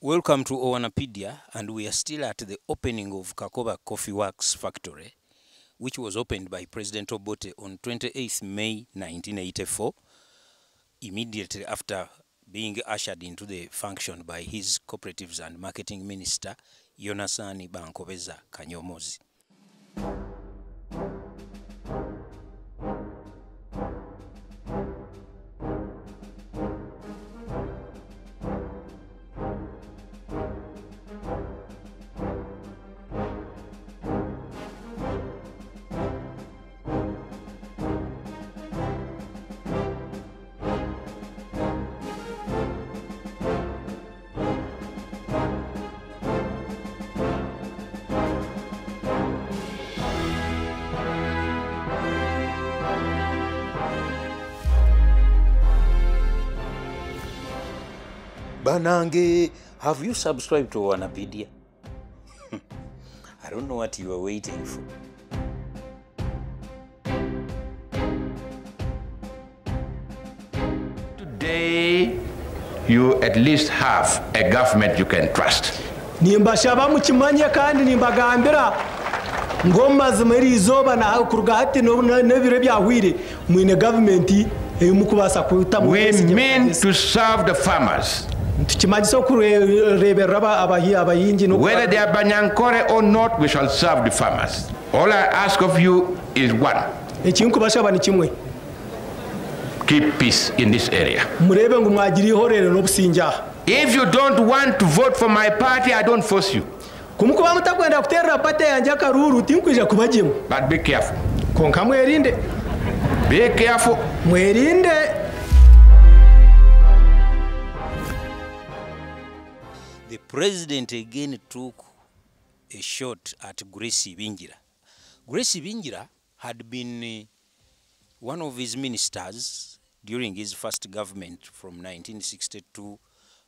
Welcome to OwanaPaedia, and we are still at the opening of Kakoba Coffee Works factory, which was opened by President Obote on 28th May 1984, immediately after being ushered into the function by his Cooperatives and Marketing Minister, Yonasan Bankobeza Kanyomozi. Banange, have you subscribed to OwanaPaedia? I don't know what you are waiting for. Today, you at least have a government you can trust. Nimbashaba mukimanye kandi nimbagambira ngoma zimeri izoba na kuruga hati nebire byahwire mwine government mukubasa kuta mu. We mean to serve the farmers. Whether they are Banyankore or not, we shall serve the farmers. All I ask of you is one. Keep peace in this area. If you don't want to vote for my party, I don't force you. But be careful. Be careful. The president again took a shot at Grace Bingira. Grace Bingira had been one of his ministers during his first government from 1962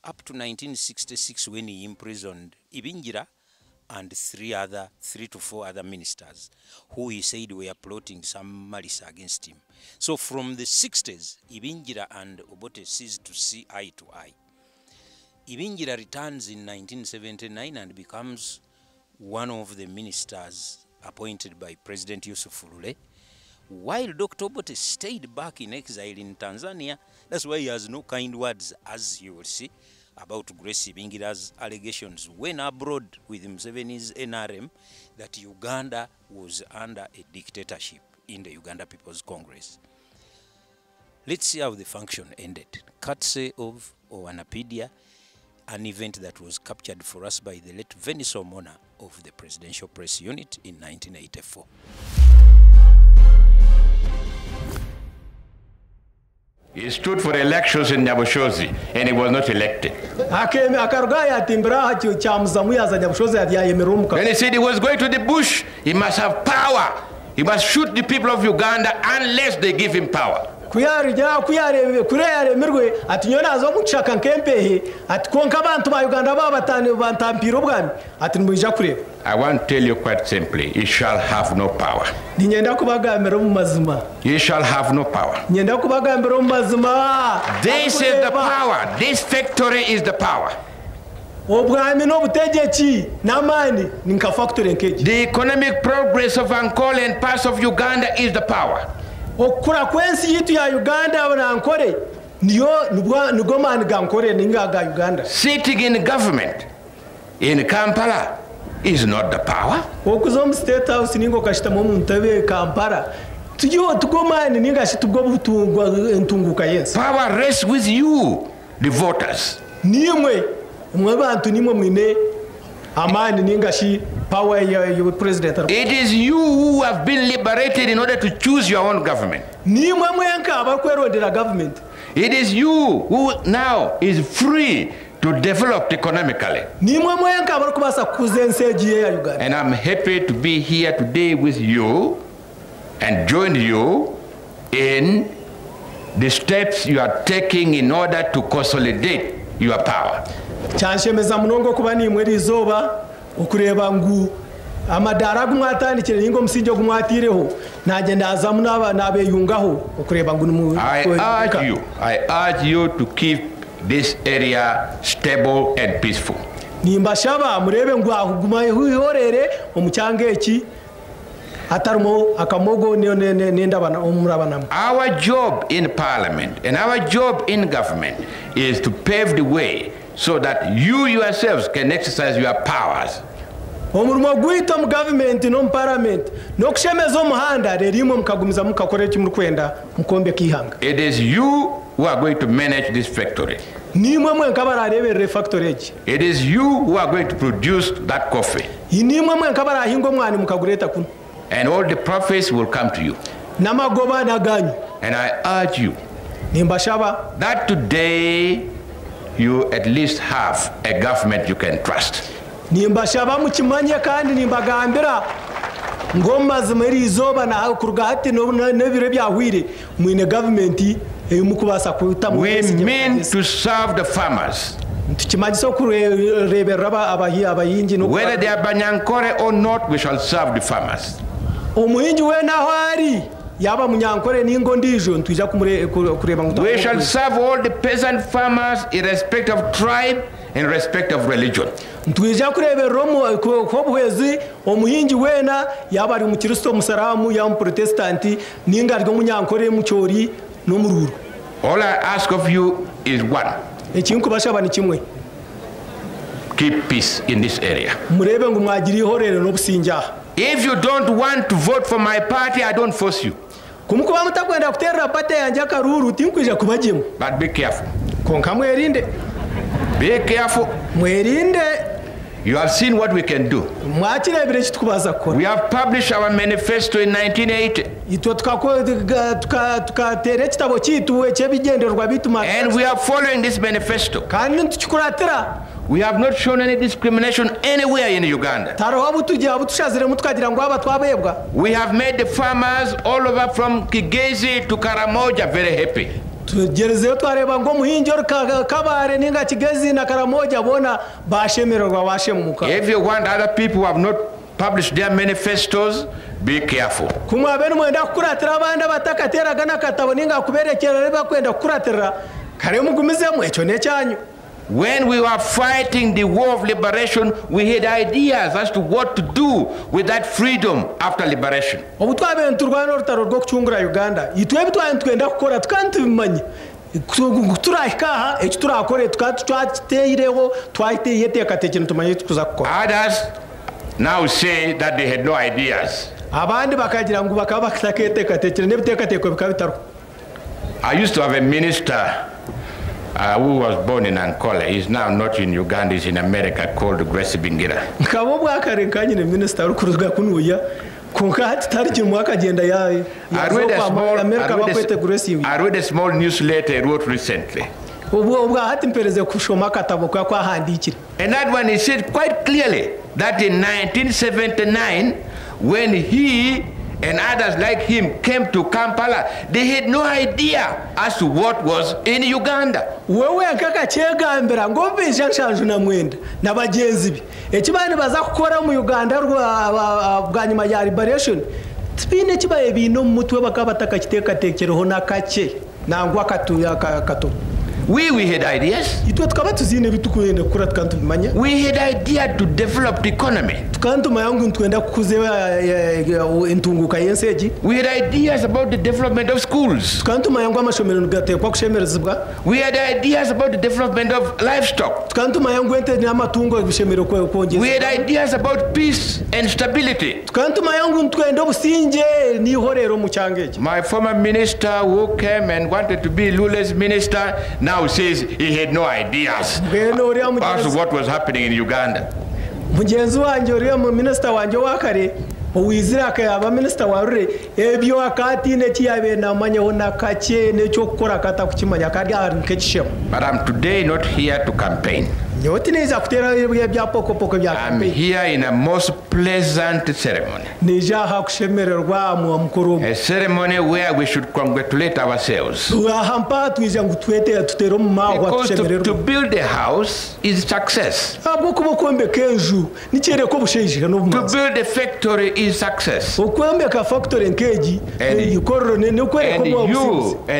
up to 1966 when he imprisoned Ibingira and three to four other ministers who he said were plotting some malice against him. So from the 60s, Ibingira and Obote ceased to see eye to eye. Ibingira returns in 1979 and becomes one of the ministers appointed by President Yusuf Lule, while Dr. Obote stayed back in exile in Tanzania. That's why he has no kind words, as you will see, about Grace Ibingira's allegations when abroad with Museveni's NRM that Uganda was under a dictatorship in the Uganda People's Congress. Let's see how the function ended. Courtesy of OwanaPaedia, an event that was captured for us by the late Venis Omona of the Presidential Press Unit in 1984. He stood for elections in Nyabushozi and he was not elected. When he said he was going to the bush, he must have power. He must shoot the people of Uganda unless they give him power. I want to tell you quite simply, he shall have no power. He shall have no power. This is the power. This factory is the power. The economic progress of Ankole and parts of Uganda is the power. Sitting in government in Kampala is not the power. Power rests with you, the voters. It is you who have been liberated in order to choose your own government. It is you who now is free to develop economically. And I'm happy to be here today with you and join you in the steps you are taking in order to consolidate your power. amadara gumwatandikire ningo msinjo gumwatireho nagenda azamu nabeyungaho ukureba ngo I urge you to keep this area stable and peaceful. Nimbashaba murebe ngo ahuguma ihorere omucyangeki atarmo akamogo nendabana omurabanamo. Our job in parliament and our job in government is to pave the way so that you yourselves can exercise your powers. Omurimo gwita mu government no mu parliament no kushemeza omuhanda rerimo mukagumiza mukakore kimuri kwenda mukombe kihanga. It is you who are going to manage this factory. Nimwe mwe nkabararebere factory egi. It is you who are going to produce that coffee. Nimwe mwe nkabarahingo mwani mukagureta kuno. And all the profits will come to you. Namagoba naganyu. And I urge you Nimbashaba that today you at least have a government you can trust. Nimbashaba mukimanye kandi nimbagambira ngoma zimeri izoba na kuruga hati nebire byahwire mwine government eyumukubasa kuita mu. We mean to serve the farmers. Tukimagiso kurebera abahingi no whether they are Banyankore or not, we shall serve the farmers. Omuhingi we naho ari yaba munyankore ningo ndijo ntujya kureba ngo. We shall serve all the peasant farmers irrespective of tribe and respect of religion. Ntujya kurebera ko buhezi omuhingi wena yaba ari umukristo musaramu ya umprotestanti ninga ari munyankore mucyori no mururu. All I ask of you is one. Ekintu bashaba ni kimwe. Keep peace in this area. Murebe ngo mwagiri ihorere no businja. If you don't want to vote for my party, I don't force you. Kumukuba mutakwenda kuterera pate yanje karuru tinkwije kubajemo. But be careful. Konka mwerinde. Be careful. Mwerinde. You have seen what we can do. Mwakire bire kitkubaza kora. We have published our manifesto in 1980. Itwo tukatere kitabo kitu echebigenderwa bituma. And we are following this manifesto. Kandi ntukikuratira. We have not shown any discrimination anywhere in Uganda. We have made the farmers all over from Kigezi to Karamoja very happy. If you want other people who have not published their manifestos, be careful. When we were fighting the war of liberation, we had ideas as to what to do with that freedom after liberation. Others now say that they had no ideas. I used to have a minister who was born in Angola. He's now not in Uganda, he's in America, called Grace Bingira. I read a small newsletter he wrote recently. And that one, he said quite clearly that in 1979, when he and others like him came to Kampala, they had no idea as to what was in Uganda. We had ideas. We had idea to develop the economy. We had ideas about the development of schools. We had ideas about the development of livestock. We had ideas about peace and stability. My former minister who came and wanted to be Lule's minister now says he had no ideas as to what was happening in Uganda. But I'm today not here to campaign. I'm here in a most pleasant ceremony. A ceremony where we should congratulate ourselves. Because to build a house is success. To build a factory is success. And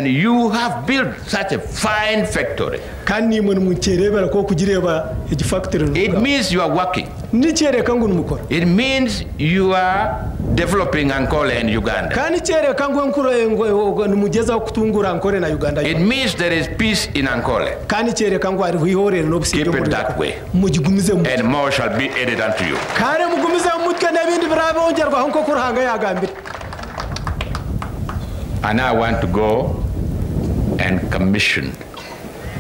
you have built such a fine factory. kandi nimwe mukerebera ko kugireba igifactory. It means you are working. Nicyereka ngo numukora. It means you are developing Ankole and Uganda. Kandi cyereka ngo nkuro numugeza kutungura Ankole na Uganda. It means there is peace in Ankole. Kandi cyereka ngo ari hihorere no Keep it that way. Mugigumize mu. And more shall be added unto you. Kandi mugumize mu mutwe n'ibindi birabongerwa nko kuranga yagambira. And I want to go and commission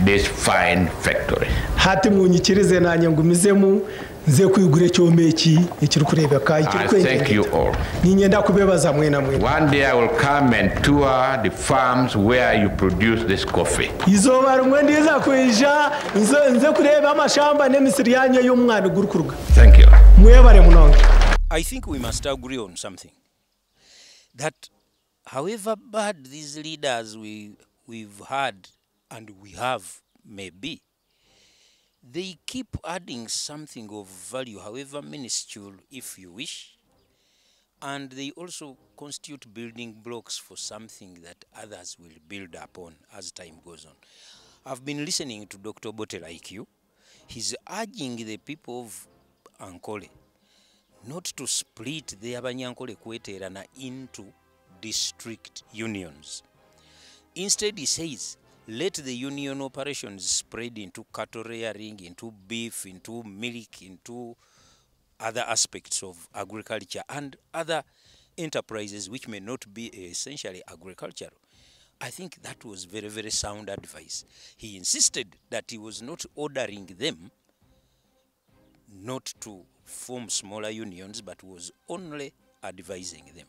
this fine factory. Hati munyikirize nanye ngumizemu nze kwigure cyomeki ikiri kurebeka ikiri kwenge. I thank you all. Ninyenda kubebaza mwena mwena. One day I will come and tour the farms where you produce this coffee. Izoba rumwe ndiza kwija nze kureba amashamba n'emisiri yanye y'umwana gurukuruga. Thank you. Mwebare munonga. I think we must agree on something. That however bad these leaders we've had and we have may be, they keep adding something of value, however minuscule if you wish, and they also constitute building blocks for something that others will build upon as time goes on. I've been listening to Dr. Obote like you. He's urging the people of Ankole not to split the Abanyankole Kweterana into district unions. Instead, he says, let the union operations spread into cattle rearing, into beef, into milk, into other aspects of agriculture and other enterprises which may not be essentially agricultural. I think that was very, very sound advice. He insisted that he was not ordering them not to form smaller unions, but was only advising them.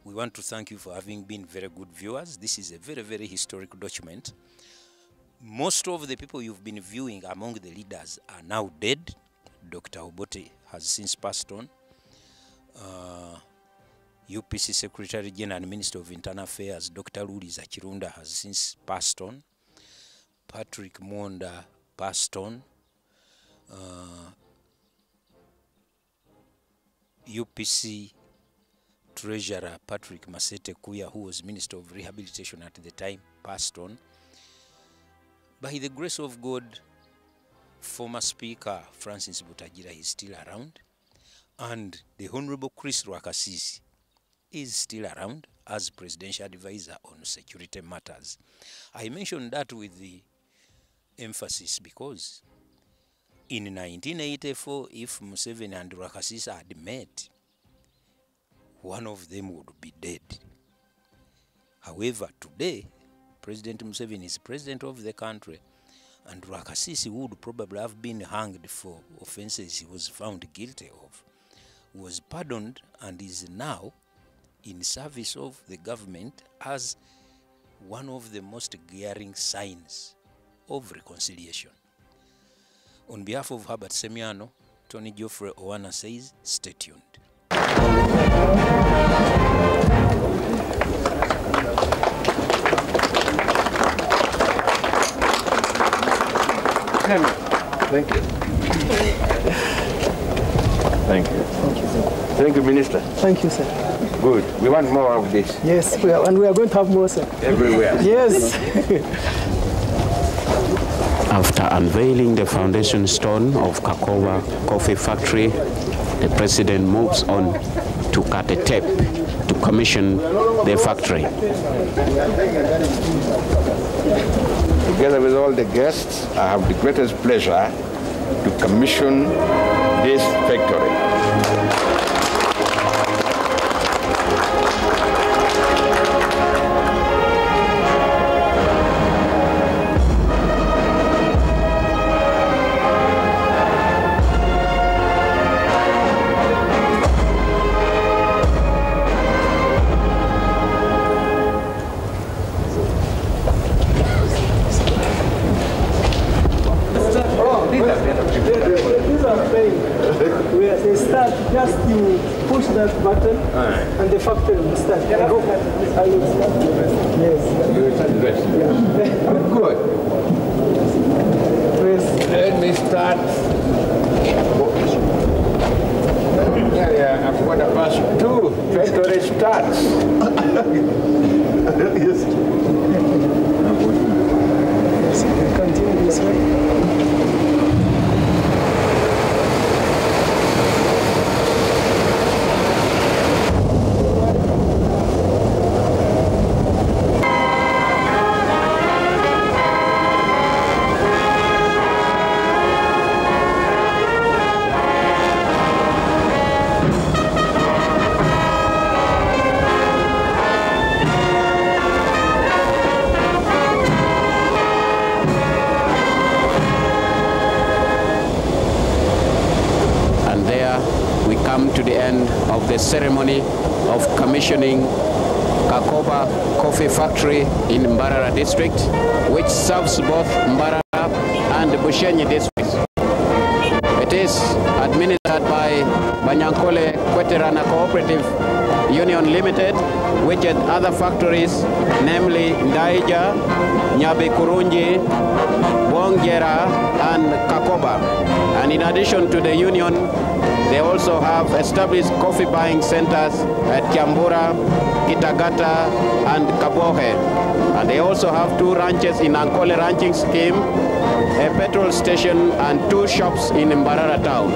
We want to thank you for having been very good viewers. This is a very, very historic document. Most of the people you've been viewing among the leaders are now dead. Dr. Obote has since passed on. UPC Secretary General and Minister of Internal Affairs, Dr. Luliza Chirunda, has since passed on. Patrick Mwonda passed on. UPC Treasurer Patrick Masete Kuya, who was Minister of Rehabilitation at the time, passed on. By the grace of God, former Speaker Francis Butagira is still around, and the Honorable Chris Rwakasisi is still around as Presidential Advisor on Security Matters. I mentioned that with the emphasis because in 1984, if Museveni and Rwakasisi had met, one of them would be dead. However, today, President Museveni is president of the country, and Rwakasisi would probably have been hanged for offenses he was found guilty of, was pardoned, and is now in service of the government as one of the most glaring signs of reconciliation. On behalf of Herbert Semiano, Tony Geoffrey Owana says, stay tuned. Thank you. Thank you. Thank you, sir. Thank you, Minister. Thank you, sir. Good. We want more of this. Yes, we are going to have more, sir. Everywhere. Yes. After unveiling the foundation stone of Kakowa Coffee Factory, the President moves on to cut a tape to commission the factory. Together with all the guests, I have the greatest pleasure to commission this factory. They start, just you push that button and the factory will start. I hope I will start. Yes. Good. Let me start. Yeah, I'm going to pass two. Factory starts. Yes. come to the end of the ceremony of commissioning Kakoba Coffee Factory in Mbarara district, which serves both Mbarara and Bushenyi districts. It is administered by Banyankole Kweterana Cooperative Union Limited, which has other factories, namely Ndaija, Nyabikurunji, Bongera, and Kakoba. And in addition to the union, they also have established coffee buying centers at Kiambura, Kitagata, and Kabohe. And they also have 2 ranches in Ankole Ranching Scheme, a petrol station, and 2 shops in Mbarara town.